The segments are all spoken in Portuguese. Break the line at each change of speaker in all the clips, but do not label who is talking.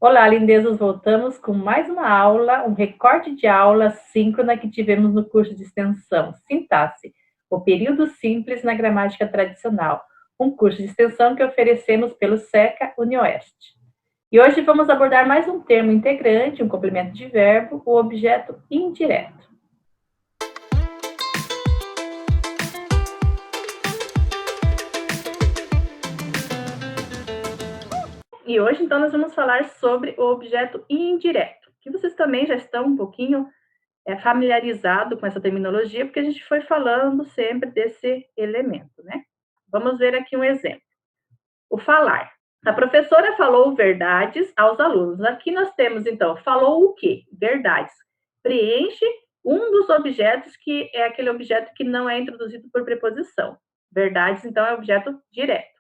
Olá, lindezas! Voltamos com mais uma aula, um recorte de aula síncrona que tivemos no curso de extensão Sintaxe, o período simples na gramática tradicional, um curso de extensão que oferecemos pelo SECA UniOeste. E hoje vamos abordar mais um termo integrante, um complemento de verbo, o objeto indireto. E hoje, então, nós vamos falar sobre o objeto indireto, que vocês também já estão um pouquinho familiarizado com essa terminologia, porque a gente foi falando sempre desse elemento, né? Vamos ver aqui um exemplo. O falar. A professora falou verdades aos alunos. Aqui nós temos, então, falou o quê? Verdades. Preenche um dos objetos que é aquele objeto que não é introduzido por preposição. Verdades, então, é objeto direto.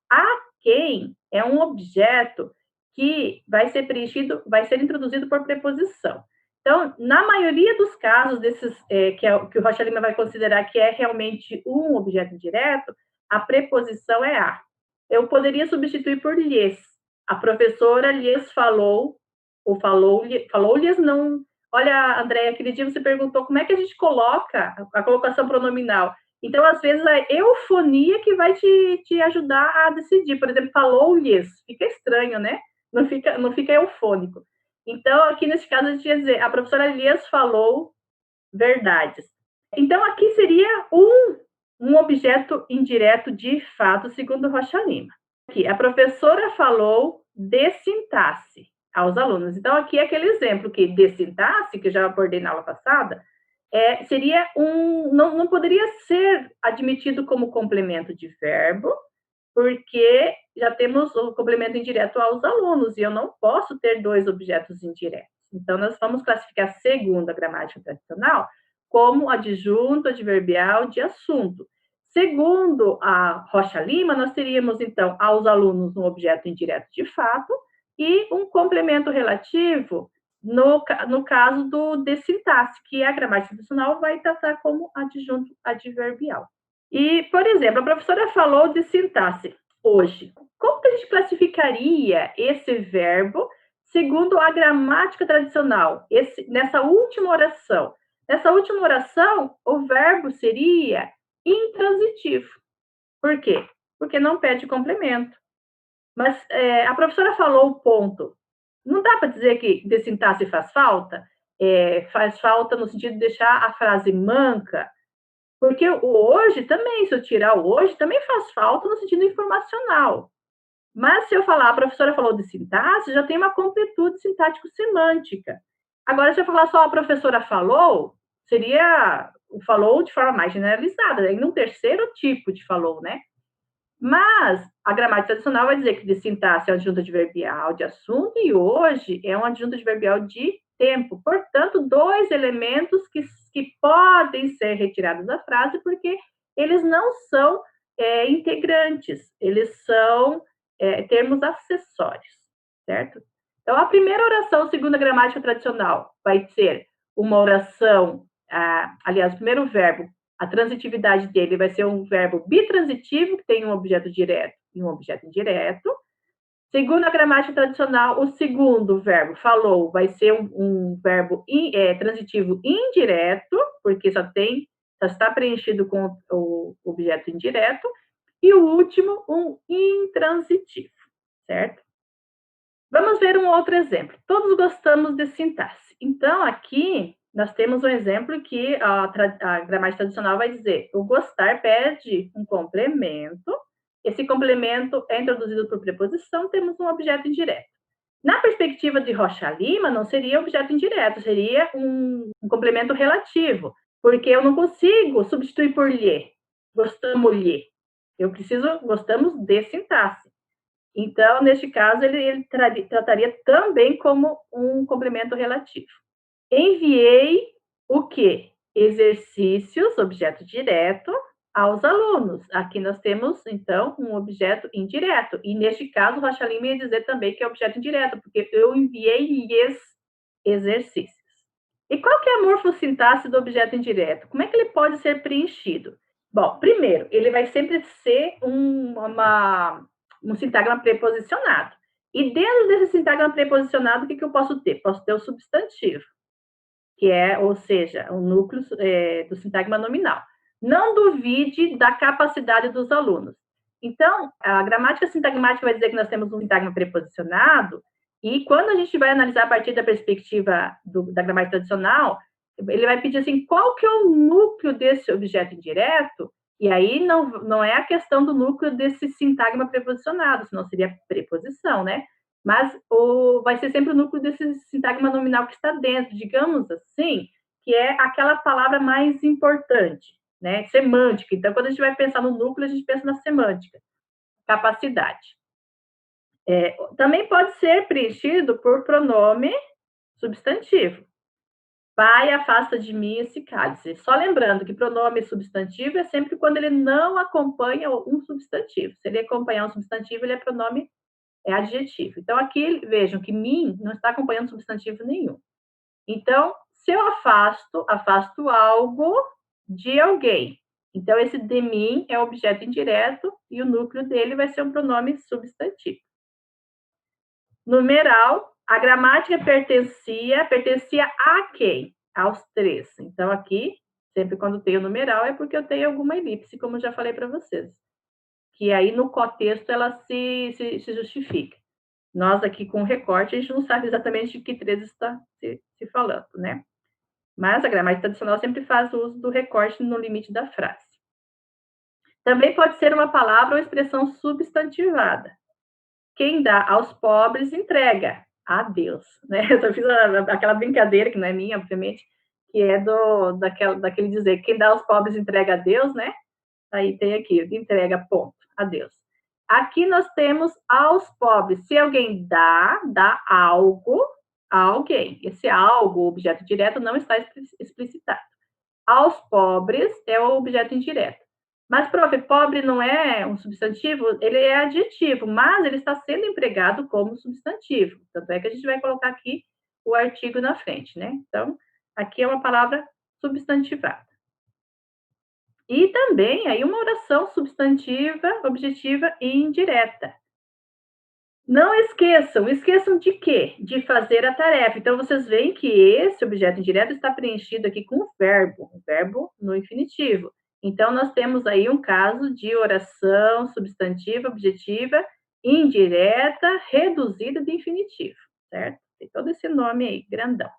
A quem é um objeto que vai ser preenchido, vai ser introduzido por preposição. Então, na maioria dos casos desses que o Rocha Lima vai considerar que é realmente um objeto direto, a preposição é a. Eu poderia substituir por lhes. A professora lhes falou, ou falou-lhes não. Olha, Andréia, aquele dia você perguntou como é que a gente coloca a colocação pronominal. Então, às vezes, a eufonia que vai te ajudar a decidir. Por exemplo, falou-lhes. Fica estranho, né? Não fica eufônico. Então, aqui nesse caso, a gente ia dizer, a professora lhes falou verdades. Então, aqui seria um objeto indireto de fato, segundo Rocha Lima. Aqui, a professora falou de sintaxe aos alunos. Então, aqui é aquele exemplo que de sintaxe, que eu já abordei na aula passada, seria não poderia ser admitido como complemento de verbo, porque já temos o complemento indireto aos alunos, e eu não posso ter dois objetos indiretos. Então, nós vamos classificar, segundo a gramática tradicional, como adjunto adverbial de assunto. Segundo a Rocha Lima, nós teríamos, então, aos alunos um objeto indireto de fato e um complemento relativo no caso de sintaxe, que a gramática tradicional vai tratar como adjunto adverbial. E, por exemplo, a professora falou de sintaxe hoje. Como que a gente classificaria esse verbo segundo a gramática tradicional, nessa última oração? Nessa última oração, o verbo seria intransitivo. Por quê? Porque não pede complemento. Mas a professora falou o ponto. Não dá para dizer que de sintaxe faz falta? Faz falta no sentido de deixar a frase manca, porque o hoje também, se eu tirar o hoje, também faz falta no sentido informacional. Mas se eu falar, a professora falou de sintaxe, já tem uma completude sintático-semântica. Agora, se eu falar só a professora falou, seria o falou de forma mais generalizada, em um terceiro tipo de falou, né? Mas a gramática tradicional vai dizer que de sintaxe é um adjunto adverbial de assunto e hoje é um adjunto adverbial de tempo. Portanto, dois elementos que podem ser retirados da frase porque eles não são integrantes, eles são termos acessórios, certo? Então, a primeira oração, segundo a gramática tradicional, vai ser uma oração, aliás, o primeiro verbo, a transitividade dele vai ser um verbo bitransitivo, que tem um objeto direto e um objeto indireto. Segundo a gramática tradicional, o segundo verbo, falou, vai ser um verbo transitivo indireto, porque só está preenchido com o objeto indireto. E o último, um intransitivo, certo? Vamos ver um outro exemplo. Todos gostamos de sintaxe. Então, aqui nós temos um exemplo que a gramática tradicional vai dizer: o gostar pede um complemento. Esse complemento é introduzido por preposição, temos um objeto indireto. Na perspectiva de Rocha Lima, não seria objeto indireto, seria um complemento relativo, porque eu não consigo substituir por lhe, gostamos-lhe. Eu preciso, gostamos de sintaxe. Então, neste caso, ele trataria também como um complemento relativo. Enviei o quê? Exercícios, objeto direto, aos alunos. Aqui nós temos, então, um objeto indireto. E, neste caso, o Rocha Lima ia dizer também que é objeto indireto, porque eu enviei-lhes exercícios. E qual que é a morfossintaxe do objeto indireto? Como é que ele pode ser preenchido? Bom, primeiro, ele vai sempre ser um sintagma preposicionado. E dentro desse sintagma preposicionado, o que eu posso ter? Posso ter o substantivo, que é, ou seja, o núcleo do sintagma nominal. Não duvide da capacidade dos alunos. Então, a gramática sintagmática vai dizer que nós temos um sintagma preposicionado, e quando a gente vai analisar a partir da perspectiva da gramática tradicional, ele vai pedir assim, qual que é o núcleo desse objeto indireto? E aí não é a questão do núcleo desse sintagma preposicionado, senão seria preposição, né? Mas vai ser sempre o núcleo desse sintagma nominal que está dentro, digamos assim, que é aquela palavra mais importante, né? Semântica. Então, quando a gente vai pensar no núcleo, a gente pensa na semântica, capacidade. Também pode ser preenchido por pronome substantivo. Pai, afasta de mim esse cálice. Só lembrando que pronome substantivo é sempre quando ele não acompanha um substantivo. Se ele acompanhar um substantivo, ele é pronome adjetivo. Então, aqui, vejam que mim não está acompanhando substantivo nenhum. Então, se eu afasto algo de alguém. Então, esse de mim é objeto indireto e o núcleo dele vai ser um pronome substantivo. Numeral, a gramática pertencia a quem? Aos três. Então, aqui, sempre quando tem o numeral, é porque eu tenho alguma elipse, como eu já falei para vocês. Que aí, no contexto, ela se justifica. Nós aqui com o recorte, a gente não sabe exatamente de que três está se falando, né? Mas a gramática tradicional sempre faz uso do recorte no limite da frase. Também pode ser uma palavra ou expressão substantivada. Quem dá aos pobres, entrega a Deus, né? Eu só fiz aquela brincadeira, que não é minha, obviamente, que é daquele dizer, quem dá aos pobres, entrega a Deus, né? Aí tem aqui, entrega, ponto, a Deus. Aqui nós temos aos pobres. Se alguém dá algo a alguém. Esse algo, objeto direto, não está explicitado. Aos pobres é o objeto indireto. Mas, prof, pobre não é um substantivo? Ele é adjetivo, mas ele está sendo empregado como substantivo. Tanto é que a gente vai colocar aqui o artigo na frente, né? Então, aqui é uma palavra substantivada. E também aí uma oração substantiva, objetiva e indireta. Não esqueçam de quê? De fazer a tarefa. Então, vocês veem que esse objeto indireto está preenchido aqui com um verbo no infinitivo. Então, nós temos aí um caso de oração substantiva, objetiva, indireta, reduzida de infinitivo, certo? Tem todo esse nome aí, grandão.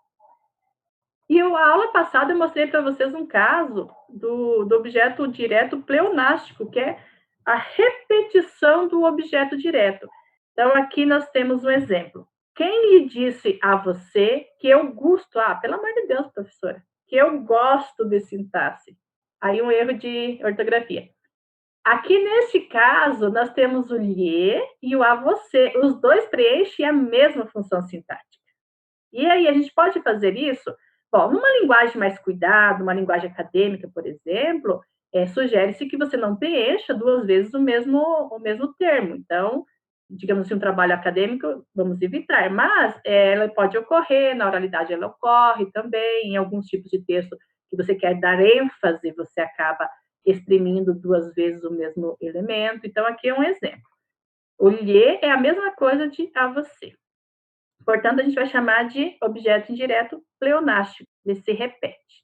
E a aula passada eu mostrei para vocês um caso do objeto direto pleonástico, que é a repetição do objeto direto. Então, aqui nós temos um exemplo. Quem lhe disse a você que eu gosto? Ah, pelo amor de Deus, professora, que eu gosto de sintaxe. Aí um erro de ortografia. Aqui, neste caso, nós temos o lhe e o a você. Os dois preenchem a mesma função sintática. E aí, a gente pode fazer isso? Bom, numa linguagem mais cuidada, uma linguagem acadêmica, por exemplo, sugere-se que você não preencha duas vezes o mesmo termo. Então, digamos assim, um trabalho acadêmico, vamos evitar. Mas ela pode ocorrer, na oralidade ela ocorre também, em alguns tipos de texto que você quer dar ênfase, você acaba exprimindo duas vezes o mesmo elemento. Então, aqui é um exemplo. O lhe é a mesma coisa de a você. Portanto, a gente vai chamar de objeto indireto pleonástico, ele se repete.